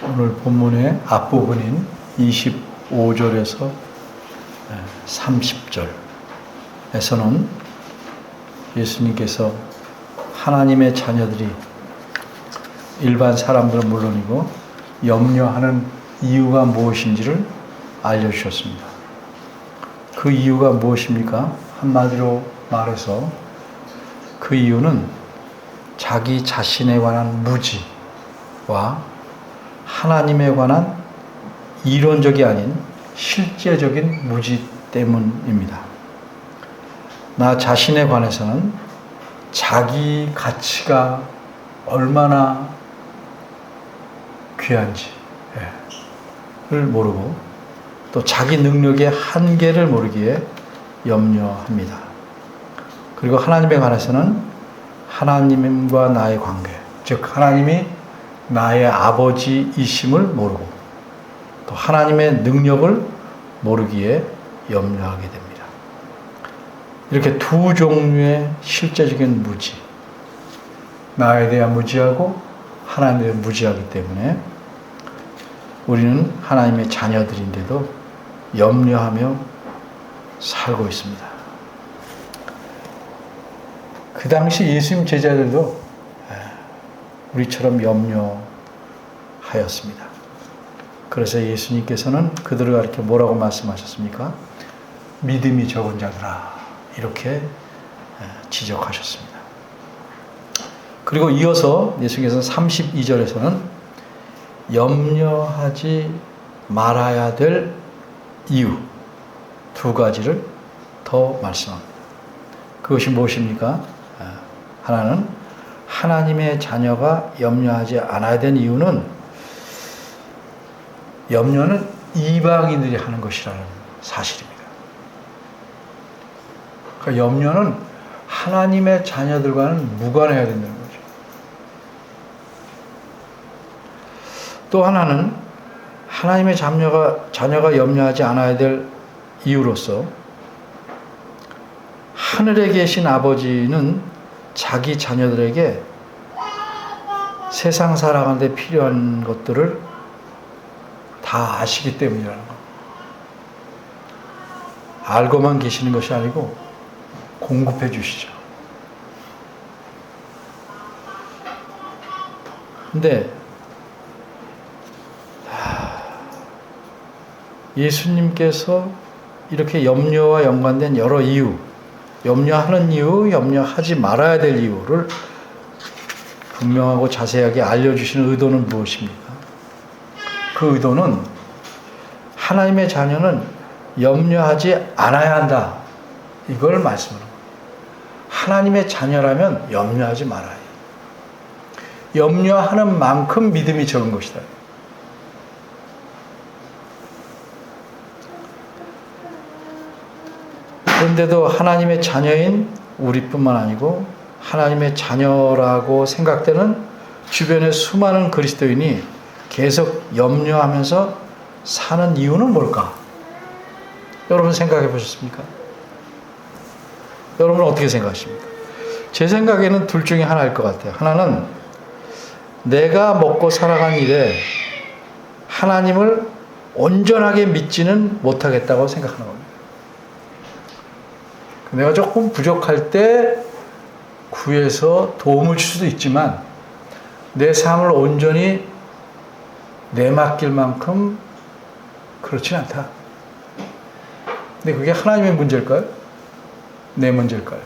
오늘 본문의 앞부분인 25절에서 30절에서는 예수님께서 하나님의 자녀들이 일반 사람들은 물론이고 염려하는 이유가 무엇인지를 알려주셨습니다. 그 이유가 무엇입니까? 한마디로 말해서 그 이유는 자기 자신에 관한 무지와 하나님에 관한 이론적이 아닌 실제적인 무지 때문입니다. 나 자신에 관해서는 자기 가치가 얼마나 귀한지를 모르고 또 자기 능력의 한계를 모르기에 염려합니다. 그리고 하나님에 관해서는 하나님과 나의 관계, 즉 하나님이 나의 아버지이심을 모르고 또 하나님의 능력을 모르기에 염려하게 됩니다. 이렇게 두 종류의 실제적인 무지, 나에 대한 무지하고 하나님에 대한 무지하기 때문에 우리는 하나님의 자녀들인데도 염려하며 살고 있습니다. 그 당시 예수님 제자들도 우리처럼 염려하였습니다. 그래서 예수님께서는 그들을 가리켜 뭐라고 말씀하셨습니까? 믿음이 적은 자들아, 이렇게 지적하셨습니다. 그리고 이어서 예수님께서 32절에서는 염려하지 말아야 될 이유 두 가지를 더 말씀합니다. 그것이 무엇입니까? 하나는 하나님의 자녀가 염려하지 않아야 되는 이유는 염려는 이방인들이 하는 것이라는 사실입니다. 그러니까 염려는 하나님의 자녀들과는 무관해야 된다는 거죠. 또 하나는 하나님의 자녀가 염려하지 않아야 될 이유로서 하늘에 계신 아버지는 자기 자녀들에게 세상 살아가는데 필요한 것들을 다 아시기 때문이라는 것. 알고만 계시는 것이 아니고 공급해 주시죠. 근데 예수님께서 이렇게 염려와 연관된 여러 이유, 염려하는 이유, 염려하지 말아야 될 이유를 분명하고 자세하게 알려주시는 의도는 무엇입니까? 그 의도는 하나님의 자녀는 염려하지 않아야 한다. 이걸 말씀하는 거예요. 하나님의 자녀라면 염려하지 말아야 해요. 염려하는 만큼 믿음이 적은 것이다. 그런데도 하나님의 자녀인 우리뿐만 아니고 하나님의 자녀라고 생각되는 주변의 수많은 그리스도인이 계속 염려하면서 사는 이유는 뭘까? 여러분 생각해 보셨습니까? 여러분은 어떻게 생각하십니까? 제 생각에는 둘 중에 하나일 것 같아요. 하나는 내가 먹고 살아간 일에 하나님을 온전하게 믿지는 못하겠다고 생각하는 겁니다. 내가 조금 부족할 때 구해서 도움을 줄 수도 있지만 내 삶을 온전히 내맡길 만큼 그렇진 않다. 근데 그게 하나님의 문제일까요? 내 문제일까요?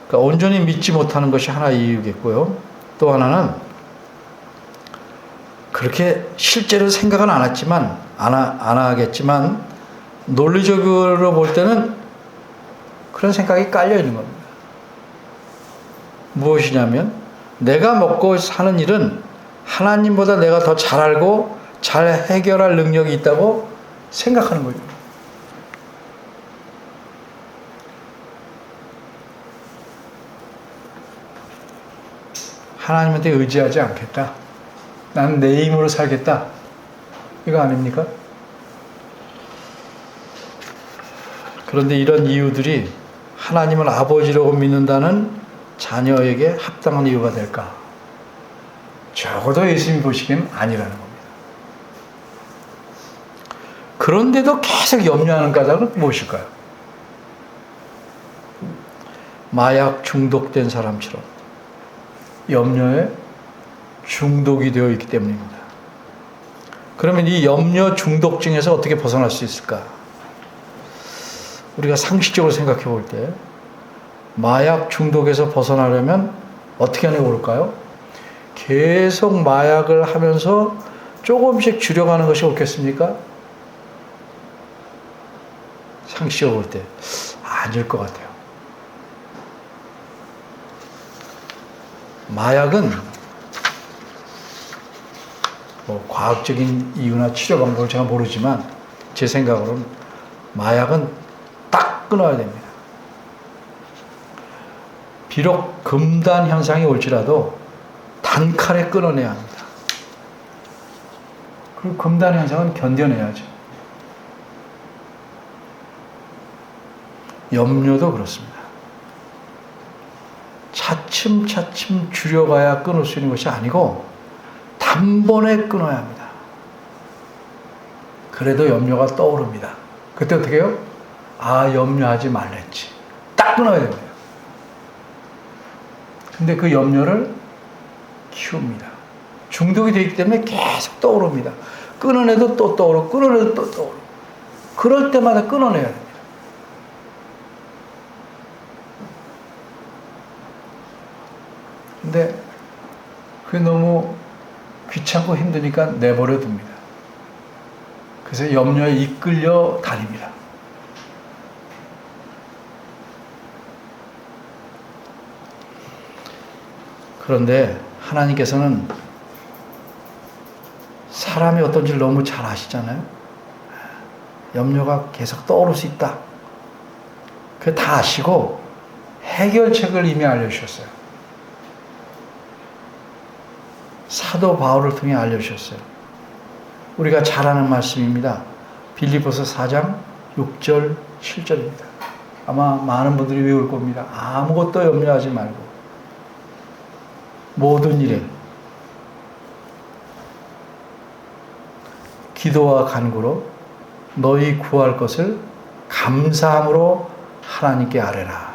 그러니까 온전히 믿지 못하는 것이 하나의 이유겠고요. 또 하나는 그렇게 실제로 생각은 안 하겠지만 논리적으로 볼 때는 그런 생각이 깔려 있는 겁니다. 무엇이냐면 내가 먹고 사는 일은 하나님보다 내가 더 잘 알고 잘 해결할 능력이 있다고 생각하는 거죠. 하나님한테 의지하지 않겠다. 나는 내 힘으로 살겠다. 이거 아닙니까? 그런데 이런 이유들이 하나님을 아버지라고 믿는다는 자녀에게 합당한 이유가 될까? 적어도 예수님이 보시기엔 아니라는 겁니다. 그런데도 계속 염려하는 까닭은 무엇일까요? 마약 중독된 사람처럼 염려에 중독이 되어 있기 때문입니다. 그러면 이 염려 중독증에서 어떻게 벗어날 수 있을까? 우리가 상식적으로 생각해 볼 때 마약 중독에서 벗어나려면 어떻게 하는 게 옳을까요? 계속 마약을 하면서 조금씩 줄여가는 것이 옳겠습니까? 상식적으로 볼 때 아닐 것 같아요. 마약은 과학적인 이유나 치료 방법을 제가 모르지만 제 생각으로는 마약은 딱 끊어야 됩니다. 비록 금단 현상이 올지라도 단칼에 끊어내야 합니다. 그리고 금단 현상은 견뎌내야죠. 염려도 그렇습니다. 차츰차츰 줄여가야 끊을 수 있는 것이 아니고 단번에 끊어야 합니다. 그래도 염려가 떠오릅니다. 그때 어떻게 해요? 아, 염려하지 말랬지. 딱 끊어야 됩니다. 근데 그 염려를 키웁니다. 중독이 되기 때문에 계속 떠오릅니다. 끊어내도 또 떠오르고 끊어내도 또 떠오르고 그럴 때마다 끊어내야 됩니다. 근데 그게 너무 귀찮고 힘드니까 내버려 둡니다. 그래서 염려에 이끌려 다닙니다. 그런데 하나님께서는 사람이 어떤지를 너무 잘 아시잖아요. 염려가 계속 떠오를 수 있다. 그걸 다 아시고 해결책을 이미 알려주셨어요. 사도 바울을 통해 알려주셨어요. 우리가 잘 아는 말씀입니다. 빌립보서 4장 6절 7절입니다. 아마 많은 분들이 외울 겁니다. 아무것도 염려하지 말고 모든 일에 기도와 간구로 너희 구할 것을 감사함으로 하나님께 아뢰라.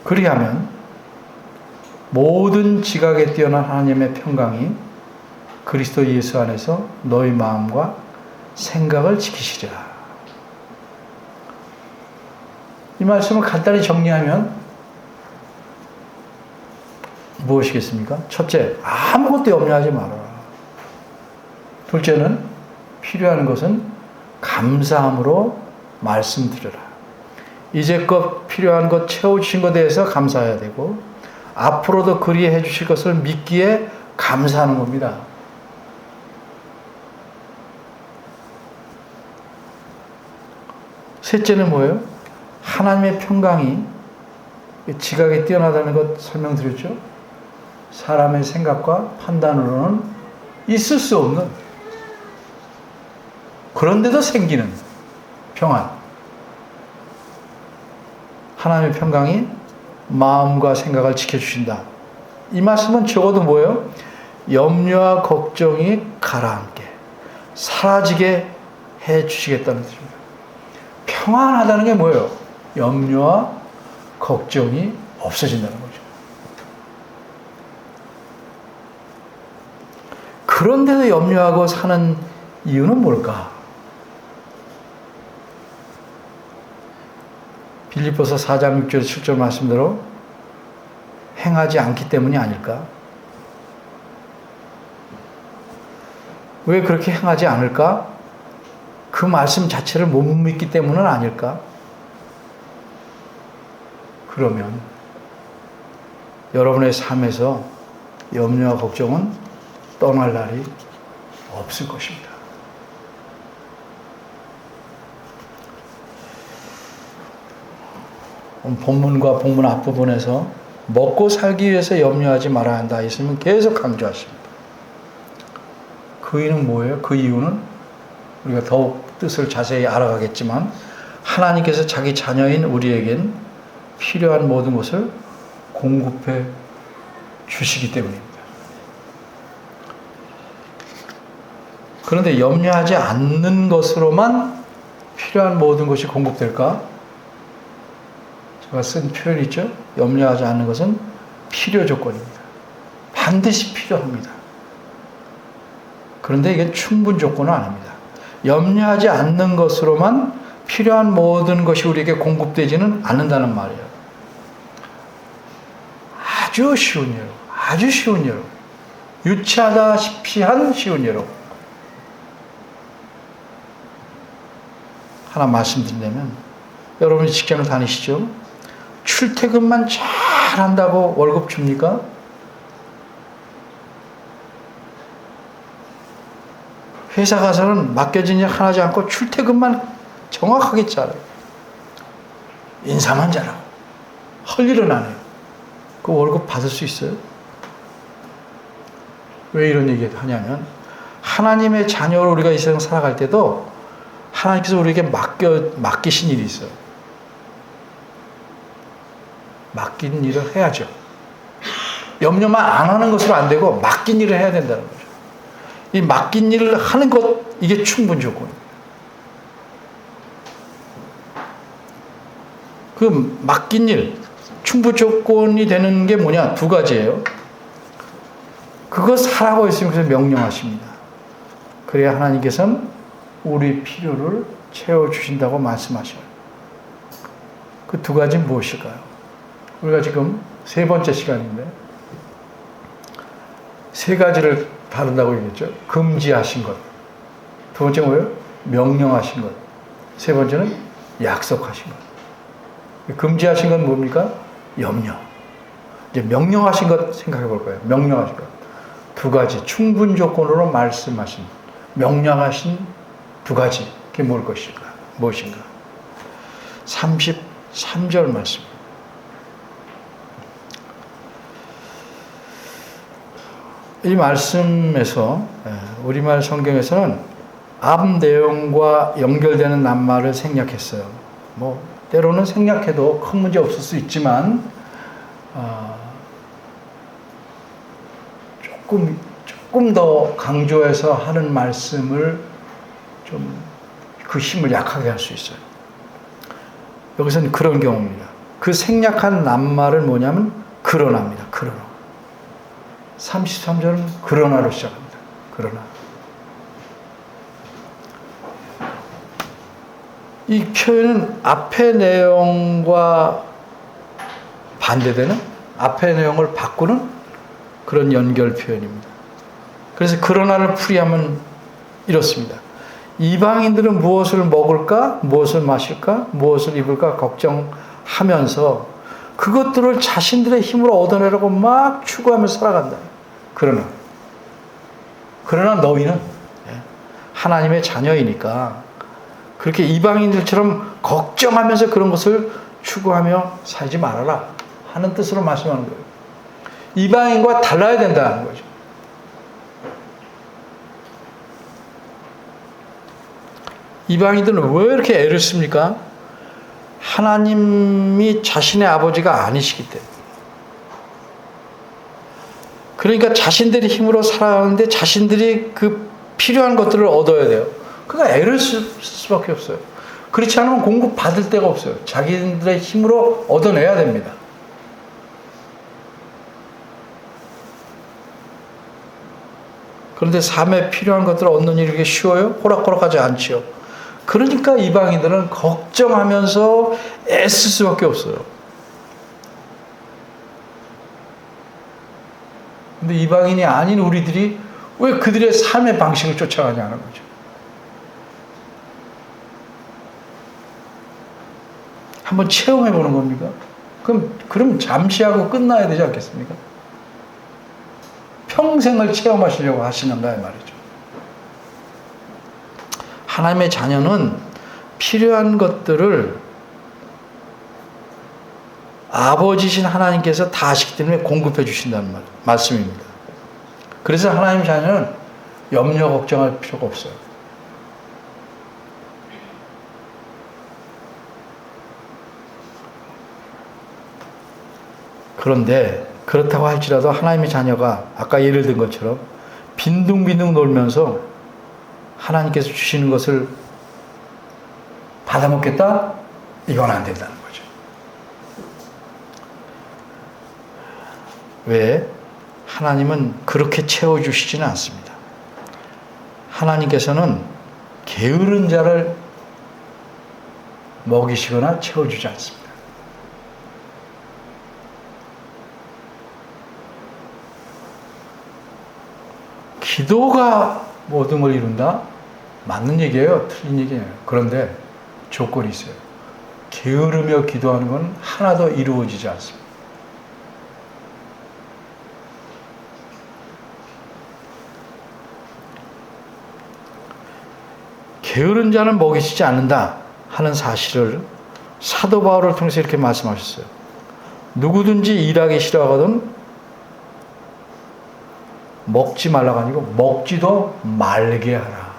그리하면 모든 지각에 뛰어난 하나님의 평강이 그리스도 예수 안에서 너희 마음과 생각을 지키시리라. 이 말씀을 간단히 정리하면 무엇이겠습니까? 첫째, 아무것도 염려하지 말아라. 둘째는 필요한 것은 감사함으로 말씀드려라. 이제껏 필요한 것 채워주신 것에 대해서 감사해야 되고 앞으로도 그리해 주실 것을 믿기에 감사하는 겁니다. 셋째는 뭐예요? 하나님의 평강이 지각이 뛰어나다는 것 설명드렸죠? 사람의 생각과 판단으로는 있을 수 없는, 그런데도 생기는 평안. 하나님의 평강이 마음과 생각을 지켜주신다. 이 말씀은 적어도 뭐예요? 염려와 걱정이 가라앉게, 사라지게 해주시겠다는 뜻입니다. 평안하다는 게 뭐예요? 염려와 걱정이 없어진다는 거죠. 그런데도 염려하고 사는 이유는 뭘까? 빌립보서 4장 6절 7절 말씀대로 행하지 않기 때문이 아닐까? 왜 그렇게 행하지 않을까? 그 말씀 자체를 못 믿기 때문은 아닐까? 그러면 여러분의 삶에서 염려와 걱정은 떠날 날이 없을 것입니다. 본문과 본문 앞부분에서 먹고 살기 위해서 염려하지 말아야 한다. 있으면 계속 강조하십니다. 그 이유는 뭐예요? 그 이유는 우리가 더욱 뜻을 자세히 알아가겠지만 하나님께서 자기 자녀인 우리에겐 필요한 모든 것을 공급해 주시기 때문입니다. 그런데 염려하지 않는 것으로만 필요한 모든 것이 공급될까? 제가 쓴 표현 있죠? 염려하지 않는 것은 필요 조건입니다. 반드시 필요합니다. 그런데 이게 충분 조건은 아닙니다. 염려하지 않는 것으로만 필요한 모든 것이 우리에게 공급되지는 않는다는 말이에요. 아주 쉬운 예로, 아주 쉬운 예로, 유치하다시피 한 쉬운 예로 하나 말씀드리려면, 여러분이 직장을 다니시죠? 출퇴근만 잘 한다고 월급 줍니까? 회사 가서는 맡겨진 일 하나지 않고 출퇴근만 정확하게 잘해요. 인사만 잘하고 할 일은 안 해요. 그 월급 받을 수 있어요? 왜 이런 얘기를 하냐면, 하나님의 자녀로 우리가 이 세상 살아갈 때도 하나님께서 우리에게 맡기신 일이 있어요. 맡긴 일을 해야죠. 염려만 안 하는 것으로 안 되고 맡긴 일을 해야 된다는 거죠. 이 맡긴 일을 하는 것, 이게 충분 조건입니다. 그 맡긴 일, 충분 조건이 되는 게 뭐냐? 두 가지예요. 그것 하라고 예수님께서 명령하십니다. 그래야 하나님께서는 우리 필요를 채워주신다고 말씀하셔요. 그 두 가지는 무엇일까요? 우리가 지금 세 번째 시간인데, 세 가지를 다룬다고 얘기했죠. 금지하신 것. 두 번째 뭐예요? 명령하신 것. 세 번째는 약속하신 것. 금지하신 건 뭡니까? 염려. 이제 명령하신 것 생각해 볼 거예요. 명령하신 것. 두 가지 충분 조건으로 말씀하신, 명령하신 두 가지. 그게 뭘 것일까? 무엇인가? 33절 말씀. 이 말씀에서, 우리말 성경에서는 앞 내용과 연결되는 낱말을 생략했어요. 뭐 때로는 생략해도 큰 문제 없을 수 있지만, 조금 더 강조해서 하는 말씀을 좀 그 힘을 약하게 할 수 있어요. 여기서는 그런 경우입니다. 그 생략한 낱말은 뭐냐면 그러나입니다. 그러나. 33절은 그러나로 시작합니다. 그러나. 이 표현은 앞의 내용과 반대되는, 앞의 내용을 바꾸는 그런 연결 표현입니다. 그래서 그러나를 풀이하면 이렇습니다. 이방인들은 무엇을 먹을까, 무엇을 마실까, 무엇을 입을까 걱정하면서 그것들을 자신들의 힘으로 얻어내려고 막 추구하며 살아간다. 그러나 너희는 하나님의 자녀이니까 그렇게 이방인들처럼 걱정하면서 그런 것을 추구하며 살지 말아라 하는 뜻으로 말씀하는 거예요. 이방인과 달라야 된다는 거죠. 이방인들은 왜 이렇게 애를 씁니까? 하나님이 자신의 아버지가 아니시기 때문에. 그러니까 자신들이 힘으로 살아가는데 자신들이 그 필요한 것들을 얻어야 돼요. 그러니까 애를 쓸 수밖에 없어요. 그렇지 않으면 공급받을 데가 없어요. 자기들의 힘으로 얻어내야 됩니다. 그런데 삶에 필요한 것들을 얻는 일이 그렇게 쉬워요? 호락호락하지 않지요. 그러니까 이방인들은 걱정하면서 애쓸 수밖에 없어요. 근데 이방인이 아닌 우리들이 왜 그들의 삶의 방식을 쫓아가냐는 거죠. 한번 체험해 보는 겁니까? 그럼 잠시 하고 끝나야 되지 않겠습니까? 평생을 체험하시려고 하시는가 이 말이죠. 하나님의 자녀는 필요한 것들을 아버지신 하나님께서 다 아시기 때문에 공급해 주신다는 말씀입니다. 그래서 하나님의 자녀는 염려 걱정할 필요가 없어요. 그런데 그렇다고 할지라도 하나님의 자녀가 아까 예를 든 것처럼 빈둥빈둥 놀면서 하나님께서 주시는 것을 받아먹겠다? 이건 안 된다는 거죠. 왜? 하나님은 그렇게 채워주시지는 않습니다. 하나님께서는 게으른 자를 먹이시거나 채워주지 않습니다. 기도가 모든 걸 이룬다? 맞는 얘기예요. 틀린 얘기예요. 그런데 조건이 있어요. 게으르며 기도하는 건 하나도 이루어지지 않습니다. 게으른 자는 먹이시지 않는다 하는 사실을 사도 바울을 통해서 이렇게 말씀하셨어요. 누구든지 일하기 싫어하거든 먹지 말라가 아니고 먹지도 말게 하라.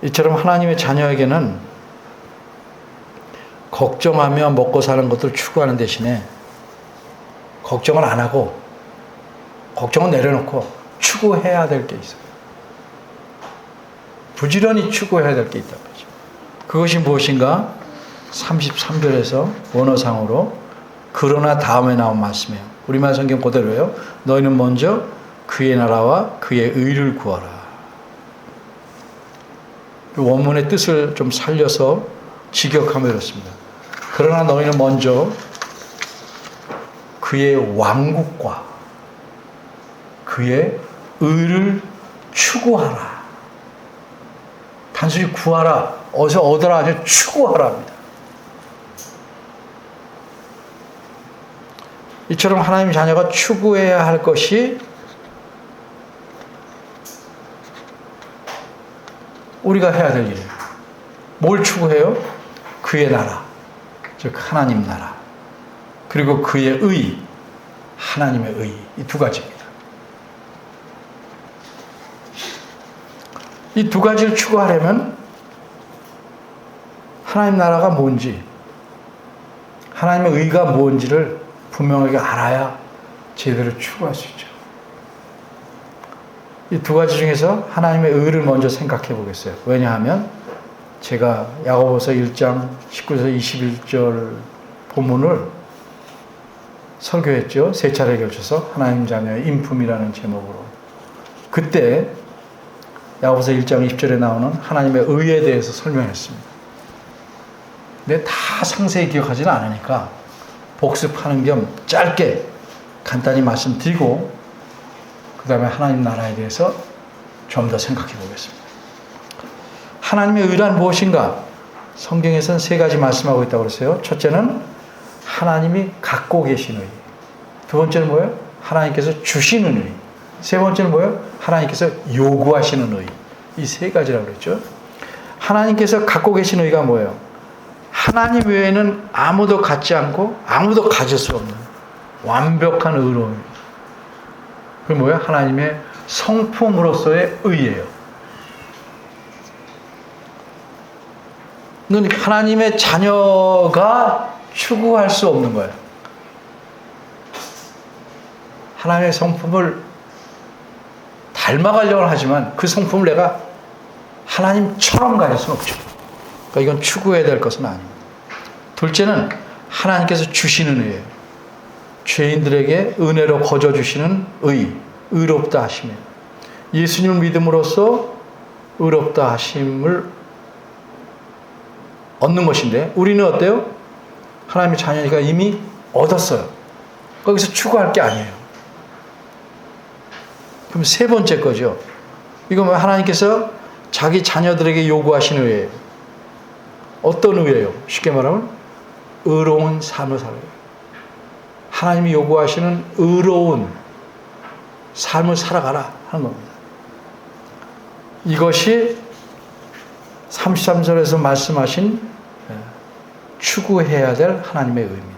이처럼 하나님의 자녀에게는 걱정하며 먹고 사는 것을 추구하는 대신에 걱정을 안 하고 걱정은 내려놓고 추구해야 될 게 있어요. 부지런히 추구해야 될 게 있단 말이죠. 그것이 무엇인가? 33절에서 원어상으로 그러나 다음에 나온 말씀이에요. 우리말 성경 그대로예요. 너희는 먼저 그의 나라와 그의 의를 구하라. 원문의 뜻을 좀 살려서 직역하면 이렇습니다. 그러나 너희는 먼저 그의 왕국과 그의 의를 추구하라. 단순히 구하라, 어디서 얻으라 아니라 추구하라 합니다. 이처럼 하나님의 자녀가 추구해야 할 것이 우리가 해야 될 일이에요. 뭘 추구해요? 그의 나라, 즉 하나님 나라, 그리고 그의 의, 하나님의 의, 이 두 가지입니다. 이 두 가지를 추구하려면 하나님 나라가 뭔지, 하나님의 의가 뭔지를 분명하게 알아야 제대로 추구할 수 있죠. 이 두 가지 중에서 하나님의 의를 먼저 생각해 보겠어요. 왜냐하면 제가 야고보서 1장 19에서 21절 본문을 설교했죠. 세 차례에 걸쳐서 하나님 자녀의 인품이라는 제목으로. 그때 야고보서 1장 20절에 나오는 하나님의 의에 대해서 설명했습니다. 근데 다 상세히 기억하지는 않으니까 복습하는 겸 짧게 간단히 말씀드리고 그 다음에 하나님 나라에 대해서 좀 더 생각해 보겠습니다. 하나님의 의란 무엇인가? 성경에서는 세 가지 말씀하고 있다고 그랬어요. 첫째는 하나님이 갖고 계신 의. 두 번째는 뭐예요? 하나님께서 주시는 의. 세 번째는 뭐예요? 하나님께서 요구하시는 의. 이 세 가지라고 그랬죠. 하나님께서 갖고 계신 의가 뭐예요? 하나님 외에는 아무도 갖지 않고 아무도 가질 수 없는 완벽한 의로움. 그게 뭐예요? 하나님의 성품으로서의 의예요. 는 하나님의 자녀가 추구할 수 없는 거예요. 하나님의 성품을 닮아가려고 하지만 그 성품을 내가 하나님처럼 가질 수는 없죠. 그러니까 이건 추구해야 될 것은 아닙니다. 둘째는 하나님께서 주시는 의예요. 죄인들에게 은혜로 거저주시는 의, 의롭다 하심이에요. 예수님을 믿음으로써 의롭다 하심을 얻는 것인데 우리는 어때요? 하나님의 자녀니까 이미 얻었어요. 거기서 추구할 게 아니에요. 그럼 세 번째 거죠. 이거 뭐 하나님께서 자기 자녀들에게 요구하시는 의예요. 어떤 의예요? 쉽게 말하면 의로운 삶을 살아요. 하나님이 요구하시는 의로운 삶을 살아가라 하는 겁니다. 이것이 33절에서 말씀하신 추구해야 될 하나님의 의입니다.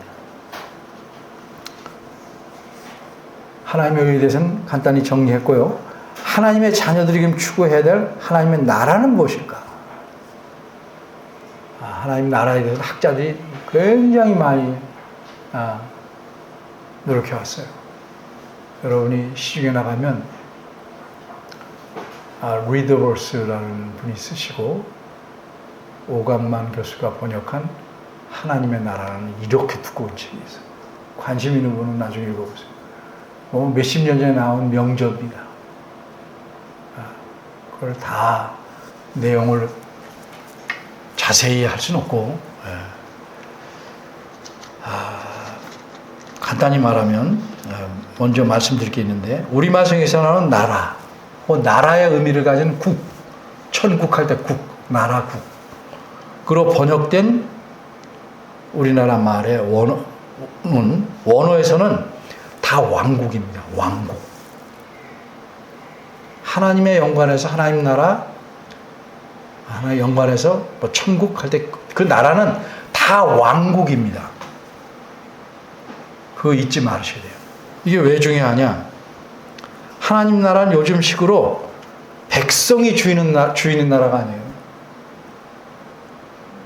하나님의 의에 대해서는 간단히 정리했고요. 하나님의 자녀들이 지금 추구해야 될 하나님의 나라는 무엇일까? 하나님 나라에 대해서 학자들이 굉장히 많이 노력해 왔어요. 여러분이 시중에 나가면 리더버스라는 분이 쓰시고 오감만 교수가 번역한 하나님의 나라라는 이렇게 두꺼운 책이 있어요. 관심 있는 분은 나중에 읽어보세요. 몇십 년 전에 나온 명저입니다. 그걸 다 내용을 자세히 할 수는 없고, 간단히 말하면 먼저 말씀드릴 게 있는데, 우리말성에서 나오는 나라, 나라의 의미를 가진 국, 천국 할 때 국, 나라국, 그로 번역된 우리나라 말의 원어에서는 다 왕국입니다. 왕국. 하나님의 연관해서 하나님 나라, 하나의 연관해서 천국 할 때 그 나라는 다 왕국입니다. 그거 잊지 마셔야 돼요. 이게 왜 중요하냐? 하나님 나라는 요즘 식으로 백성이 주인인 나라가 아니에요.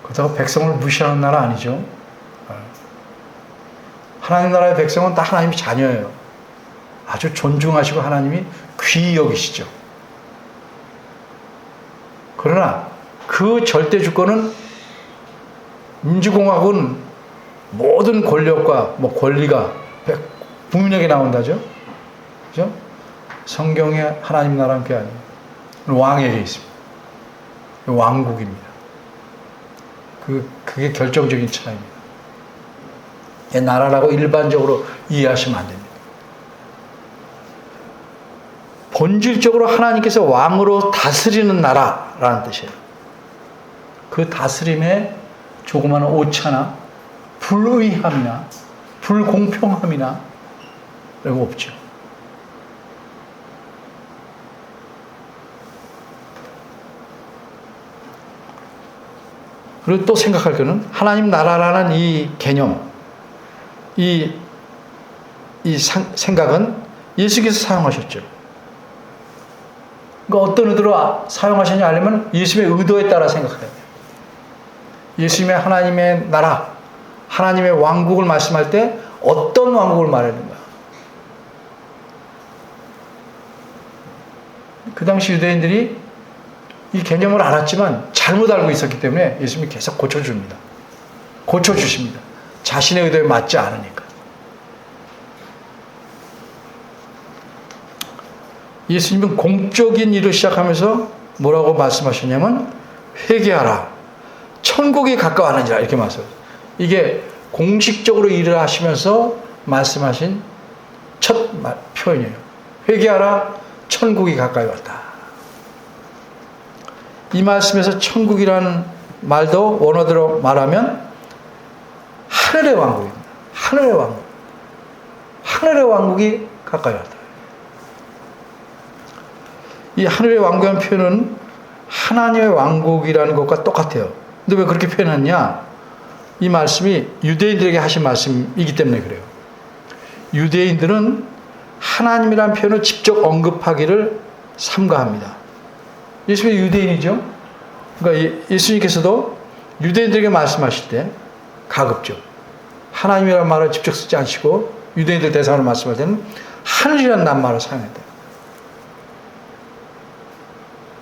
그렇다고 백성을 무시하는 나라 아니죠. 하나님 나라의 백성은 다 하나님의 자녀예요. 아주 존중하시고 하나님이 귀히 여기시죠. 그러나 그 절대 주권은 민주공화국은 모든 권력과 권리가 분명하게 나온다죠. 그죠? 성경에 하나님 나라는 게 아니에요. 왕에게 있습니다. 왕국입니다. 그게 결정적인 차이입니다. 나라라고 일반적으로 이해하시면 안 됩니다. 본질적으로 하나님께서 왕으로 다스리는 나라라는 뜻이에요. 그 다스림에 조그마한 오차나 불의함이나 불공평함이나 이런 거 없죠. 그리고 또 생각할 거는 하나님 나라라는 이 개념, 이 생각은 예수께서 사용하셨죠. 그러니까 어떤 의도로 사용하셨냐 하려면 예수님의 의도에 따라 생각해야 돼요. 예수님의 하나님의 나라, 하나님의 왕국을 말씀할 때 어떤 왕국을 말하는가? 그 당시 유대인들이 이 개념을 알았지만 잘못 알고 있었기 때문에 예수님이 계속 고쳐줍니다. 고쳐주십니다. 자신의 의도에 맞지 않으니까. 예수님은 공적인 일을 시작하면서 뭐라고 말씀하셨냐면 회개하라. 천국이 가까워하는지라 이렇게 말씀하셨어요. 이게 공식적으로 일을 하시면서 말씀하신 첫 표현이에요. 회개하라. 천국이 가까이 왔다. 이 말씀에서 천국이라는 말도 원어대로 말하면 하늘의 왕국입니다. 하늘의 왕국. 하늘의 왕국이 가까이 왔다. 이 하늘의 왕국이라는 표현은 하나님의 왕국이라는 것과 똑같아요. 근데 왜 그렇게 표현했냐? 이 말씀이 유대인들에게 하신 말씀이기 때문에 그래요. 유대인들은 하나님이라는 표현을 직접 언급하기를 삼가합니다. 예수님이 유대인이죠. 그러니까 예수님께서도 유대인들에게 말씀하실 때 가급적 하나님이라는 말을 직접 쓰지 않으시고 유대인들 대상으로 말씀할 때는 하늘이라는 낱말을 사용했다.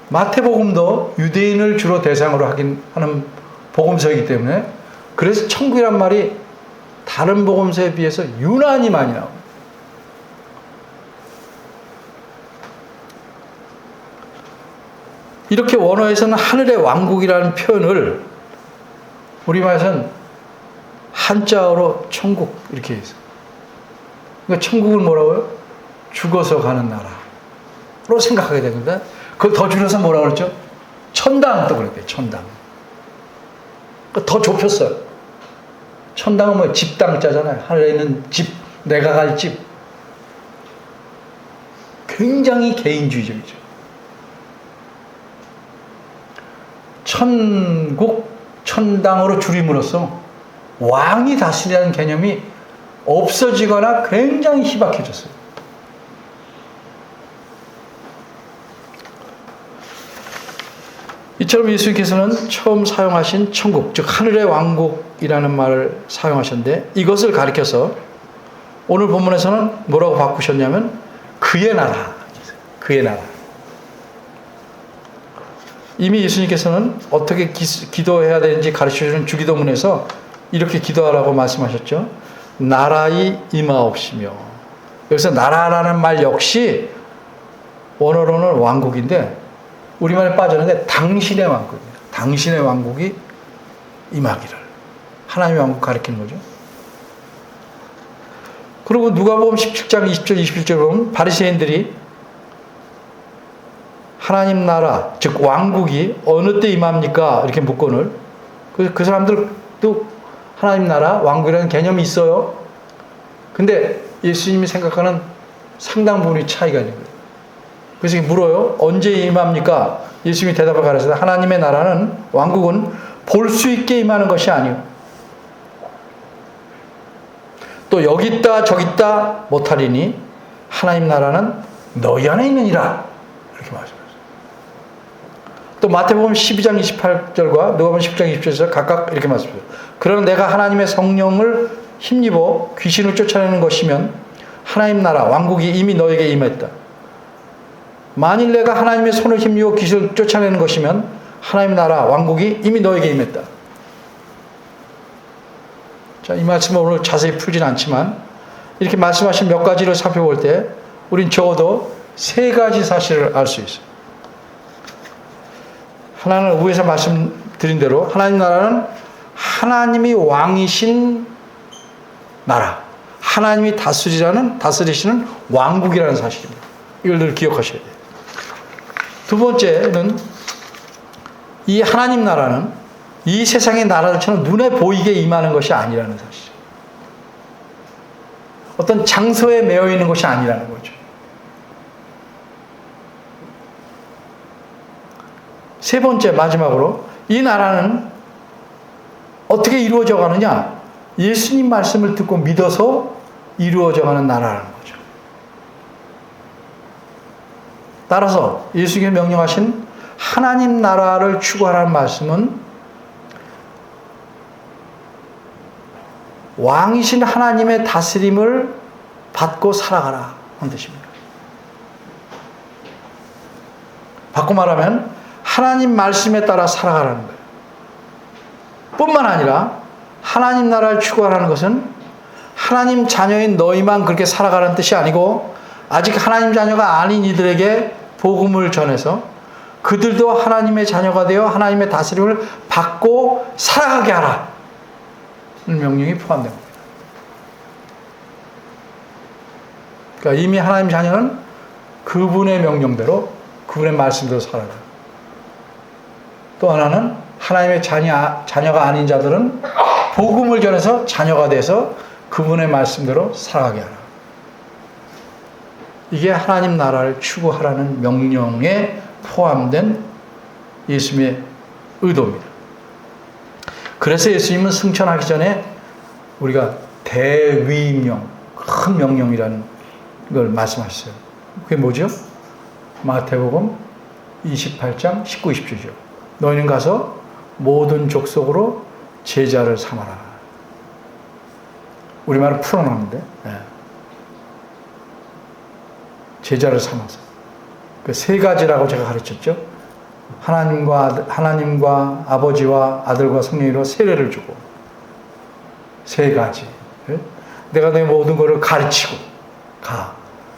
마태복음도 유대인을 주로 대상으로 하는 복음서이기 때문에 그래서 천국이란 말이 다른 복음서에 비해서 유난히 많이 나옵니다. 이렇게 원어에서는 하늘의 왕국이라는 표현을 우리말에서는 한자어로 천국 이렇게 해서 그러니까 천국은 뭐라고요? 죽어서 가는 나라로 생각하게 되는데 그걸 더 줄여서 뭐라고 그랬죠? 천당 또 그랬대요. 천당. 그러니까 더 좁혔어요. 천당은 뭐 집당자잖아요. 하늘에 있는 집, 내가 갈 집. 굉장히 개인주의적이죠. 천국, 천당으로 줄임으로써 왕이 다스리는 개념이 없어지거나 굉장히 희박해졌어요. 이처럼 예수님께서는 처음 사용하신 천국, 즉 하늘의 왕국이라는 말을 사용하셨는데 이것을 가리켜서 오늘 본문에서는 뭐라고 바꾸셨냐면 그의 나라, 그의 나라. 이미 예수님께서는 어떻게 기도해야 되는지 가르쳐주는 주기도문에서 이렇게 기도하라고 말씀하셨죠. 나라의 임하옵시며. 여기서 나라라는 말 역시 원어로는 왕국인데 우리말에 빠졌는데 당신의 왕국이에요. 당신의 왕국이 임하기를. 하나님의 왕국 가리키는 거죠. 그리고 누가복음 17장 20절 21절 보면 바리새인들이 하나님 나라 즉 왕국이 어느 때 임합니까? 이렇게 묻거늘 그 사람들도 하나님 나라 왕국이라는 개념이 있어요. 근데 예수님이 생각하는 상당 부분이 차이가 있는 거예요. 그래서 물어요. 언제 임합니까? 예수님이 대답을 가르쳐서 하나님의 나라는 왕국은 볼 수 있게 임하는 것이 아니요. 또 여기 있다 저기 있다 못하리니 하나님 나라는 너희 안에 있느니라. 이렇게 말씀하셨어요. 또 마태복음 12장 28절과 누가복음 10장 20절에서 각각 이렇게 말씀하셨어요. 그러나 내가 하나님의 성령을 힘입어 귀신을 쫓아내는 것이면 하나님 나라 왕국이 이미 너에게 임했다. 만일 내가 하나님의 손을 힘입어 귀신을 쫓아내는 것이면 하나님 나라 왕국이 이미 너에게 임했다. 자, 이 말씀을 오늘 자세히 풀진 않지만 이렇게 말씀하신 몇 가지를 살펴볼 때 우린 적어도 세 가지 사실을 알 수 있어요. 하나는 위에서 말씀드린 대로 하나님 나라는 하나님이 왕이신 나라, 하나님이 다스리시는 왕국이라는 사실입니다. 이걸 늘 기억하셔야 돼요. 두 번째는 이 하나님 나라는 이 세상의 나라들처럼 눈에 보이게 임하는 것이 아니라는 사실. 어떤 장소에 매여 있는 것이 아니라는 거죠. 세 번째 마지막으로 이 나라는 어떻게 이루어져 가느냐? 예수님 말씀을 듣고 믿어서 이루어져 가는 나라라는 거죠. 따라서 예수님이 명령하신 하나님 나라를 추구하라는 말씀은 왕이신 하나님의 다스림을 받고 살아가라 하는 뜻입니다. 바꿔 말하면 하나님 말씀에 따라 살아가라는 거예요. 뿐만 아니라 하나님 나라를 추구하라는 것은 하나님 자녀인 너희만 그렇게 살아가라는 뜻이 아니고 아직 하나님 자녀가 아닌 이들에게 복음을 전해서 그들도 하나님의 자녀가 되어 하나님의 다스림을 받고 살아가게 하라. 명령이 포함됩니다. 그러니까 이미 하나님 자녀는 그분의 명령대로 그분의 말씀대로 살아가요. 또 하나는 하나님의 자녀가 아닌 자들은 복음을 전해서 자녀가 돼서 그분의 말씀대로 살아가게 하라. 이게 하나님 나라를 추구하라는 명령에 포함된 예수님의 의도입니다. 그래서 예수님은 승천하기 전에 우리가 대위임령, 큰 명령이라는 걸 말씀하셨어요. 그게 뭐죠? 마태복음 28장 19, 20주죠. 너희는 가서 모든 족속으로 제자를 삼아라. 우리말은 풀어놨는데 제자를 삼아서 그 세 가지라고 제가 가르쳤죠. 하나님과 아버지와 아들과 성령으로 세례를 주고 세 가지. 내가 너희 모든 것을 가르치고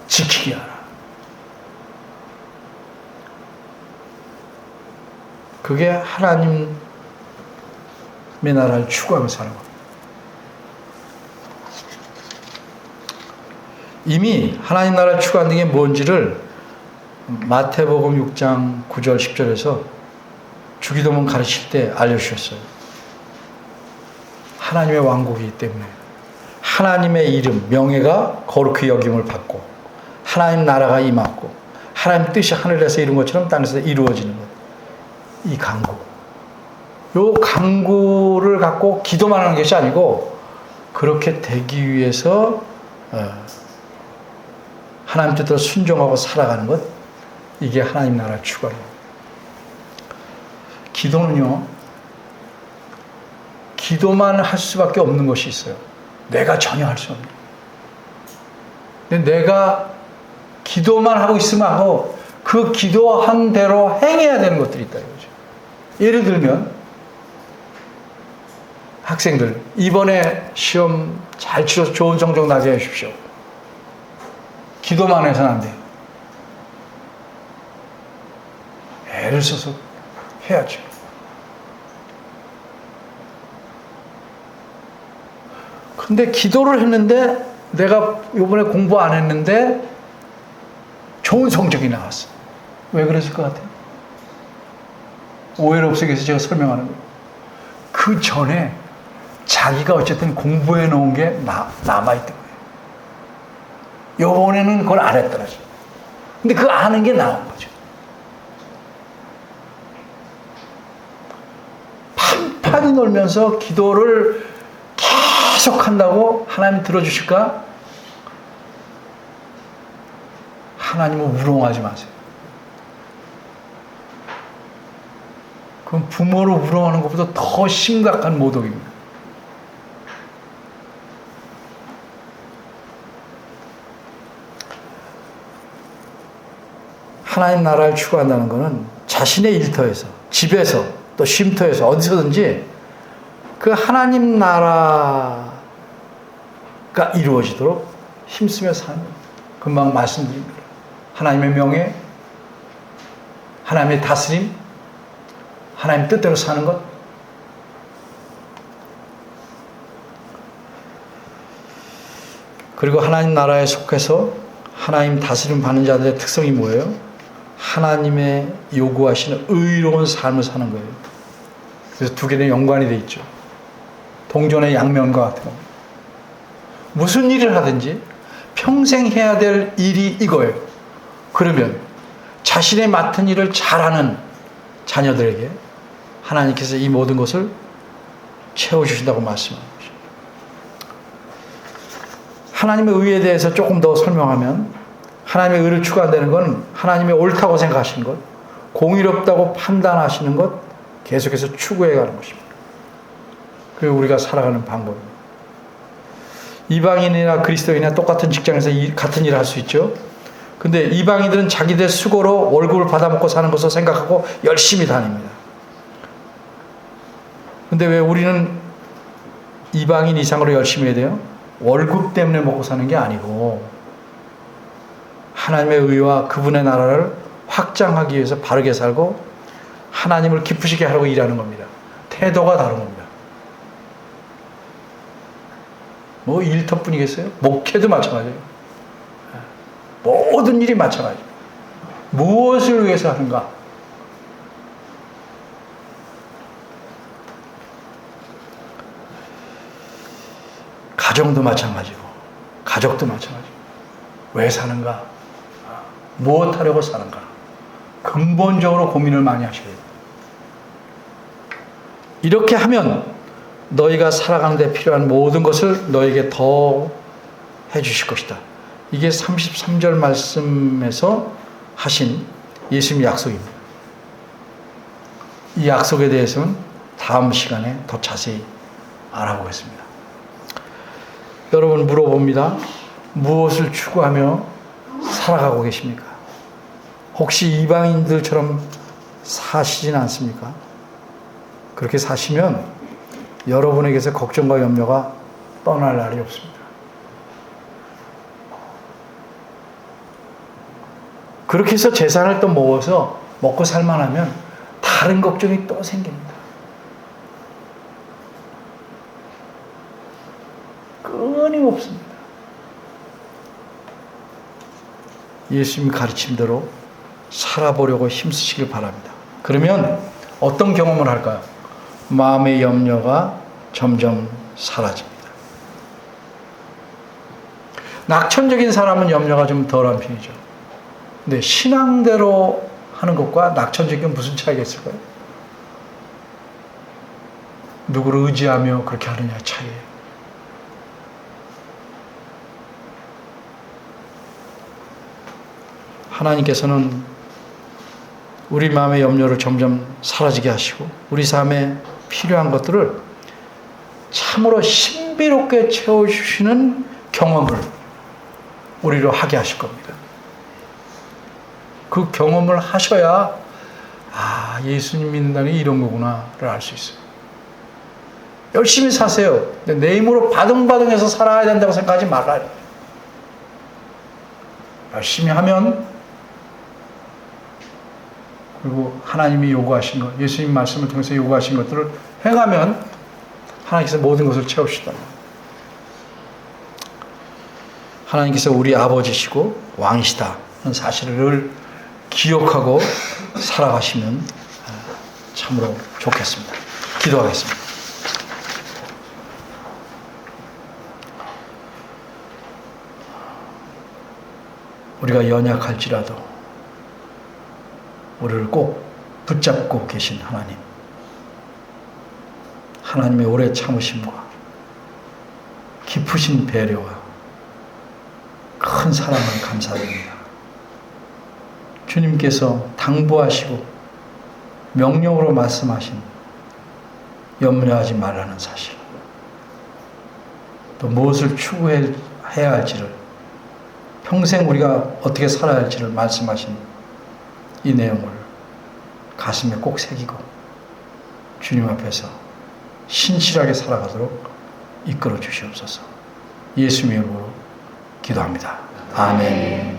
지키게 하라. 그게 하나님의 나라를 추구하며 사는 겁니다. 이미 하나님 나라를 추구하는 게 뭔지를 마태복음 6장 9절 10절에서 주기도문 가르칠 때 알려주셨어요. 하나님의 왕국이기 때문에 하나님의 이름, 명예가 거룩히 여김을 받고 하나님 나라가 임하고 하나님 뜻이 하늘에서 이룬 것처럼 땅에서 이루어지는 것. 이 간구. 요 간구를 갖고 기도만 하는 것이 아니고 그렇게 되기 위해서 하나님 뜻대로 순종하고 살아가는 것. 이게 하나님 나라를 추구하는 것. 기도는요, 기도만 할 수밖에 없는 것이 있어요. 내가 전혀 할 수 없는. 근데 내가 기도만 하고 있으면 하고 그 기도한 대로 행해야 되는 것들이 있다 이거죠. 예를 들면 학생들 이번에 시험 잘 치러서 좋은 성적 나게 해주십시오. 기도만 해서는 안 돼요. 애를 써서 해야죠. 근데 기도를 했는데 내가 이번에 공부 안 했는데 좋은 성적이 나왔어. 왜 그랬을 것 같아요? 오해를 없애기 위해서 제가 설명하는 거예요. 그 전에 자기가 어쨌든 공부해 놓은 게 남아있던 거예요. 이번에는 그걸 안 했더라죠. 근데 그 아는 게 나온 거죠. 판판히 놀면서 기도를 계속 한다고 하나님 들어주실까? 하나님을 우롱하지 마세요. 그건 부모를 우롱하는 것보다 더 심각한 모독입니다. 하나님 나라를 추구한다는 것은 자신의 일터에서, 집에서, 또 쉼터에서, 어디서든지 그 하나님 나라가 이루어지도록 힘쓰며 사는, 금방 말씀드린 대로 하나님의 명예, 하나님의 다스림, 하나님 뜻대로 사는 것. 그리고 하나님 나라에 속해서 하나님 다스림 받는 자들의 특성이 뭐예요? 하나님의 요구하시는 의로운 삶을 사는 거예요. 그래서 두 개는 연관이 되어 있죠. 동전의 양면과 같은 겁니다. 무슨 일을 하든지 평생 해야 될 일이 이거예요. 그러면 자신의 맡은 일을 잘하는 자녀들에게 하나님께서 이 모든 것을 채워주신다고 말씀하는 거죠. 하나님의 의에 대해서 조금 더 설명하면, 하나님의 의를 추구한다는 건 하나님의 옳다고 생각하시는 것, 공의롭다고 판단하시는 것 계속해서 추구해가는 것입니다. 그리고 우리가 살아가는 방법입니다. 이방인이나 그리스도인이나 똑같은 직장에서 같은 일을 할 수 있죠. 근데 이방인들은 자기들 수고로 월급을 받아먹고 사는 것을 생각하고 열심히 다닙니다. 근데 왜 우리는 이방인 이상으로 열심히 해야 돼요? 월급 때문에 먹고 사는 게 아니고 하나님의 의와 그분의 나라를 확장하기 위해서 바르게 살고 하나님을 기쁘시게 하려고 일하는 겁니다. 태도가 다른 겁니다. 뭐 일터뿐이겠어요? 목회도 마찬가지예요. 모든 일이 마찬가지예요. 무엇을 위해서 하는가? 가정도 마찬가지고, 가족도 마찬가지고. 왜 사는가? 무엇 하려고 사는가? 근본적으로 고민을 많이 하셔야 돼요. 이렇게 하면 너희가 살아가는 데 필요한 모든 것을 너에게 더 해주실 것이다. 이게 33절 말씀에서 하신 예수님의 약속입니다. 이 약속에 대해서는 다음 시간에 더 자세히 알아보겠습니다. 여러분 물어봅니다. 무엇을 추구하며 살아가고 계십니까? 혹시 이방인들처럼 사시진 않습니까? 그렇게 사시면 여러분에게서 걱정과 염려가 떠날 날이 없습니다. 그렇게 해서 재산을 또 모아서 먹고 살만하면 다른 걱정이 또 생깁니다. 끊임없습니다. 예수님 가르침대로 살아보려고 힘쓰시길 바랍니다. 그러면 어떤 경험을 할까요? 마음의 염려가 점점 사라집니다. 낙천적인 사람은 염려가 좀 덜한 편이죠. 근데 신앙대로 하는 것과 낙천적인 무슨 차이가 있을까요? 누구를 의지하며 그렇게 하느냐 차이예요. 하나님께서는 우리 마음의 염려를 점점 사라지게 하시고 우리 삶에 필요한 것들을 참으로 신비롭게 채워주시는 경험을 우리로 하게 하실 겁니다. 그 경험을 하셔야 예수님 믿는다는 게 이런 거구나를 알 수 있어요. 열심히 사세요. 근데 내 힘으로 바등바등해서 살아야 된다고 생각하지 말아요. 열심히 하면, 그리고 하나님이 요구하신 것, 예수님 말씀을 통해서 요구하신 것들을 행하면 하나님께서 모든 것을 채우시다. 하나님께서 우리 아버지시고 왕이시다는 사실을 기억하고 살아가시면 참으로 좋겠습니다. 기도하겠습니다. 우리가 연약할지라도 우리를 꼭 붙잡고 계신 하나님, 하나님의 오래 참으심과 깊으신 배려와 큰 사랑을 감사드립니다. 주님께서 당부하시고 명령으로 말씀하신 염려하지 말라는 사실, 또 무엇을 추구해야 할지를, 평생 우리가 어떻게 살아야 할지를 말씀하신 이 내용을 가슴에 꼭 새기고 주님 앞에서 신실하게 살아가도록 이끌어 주시옵소서. 예수님의 이름으로 기도합니다. 아멘.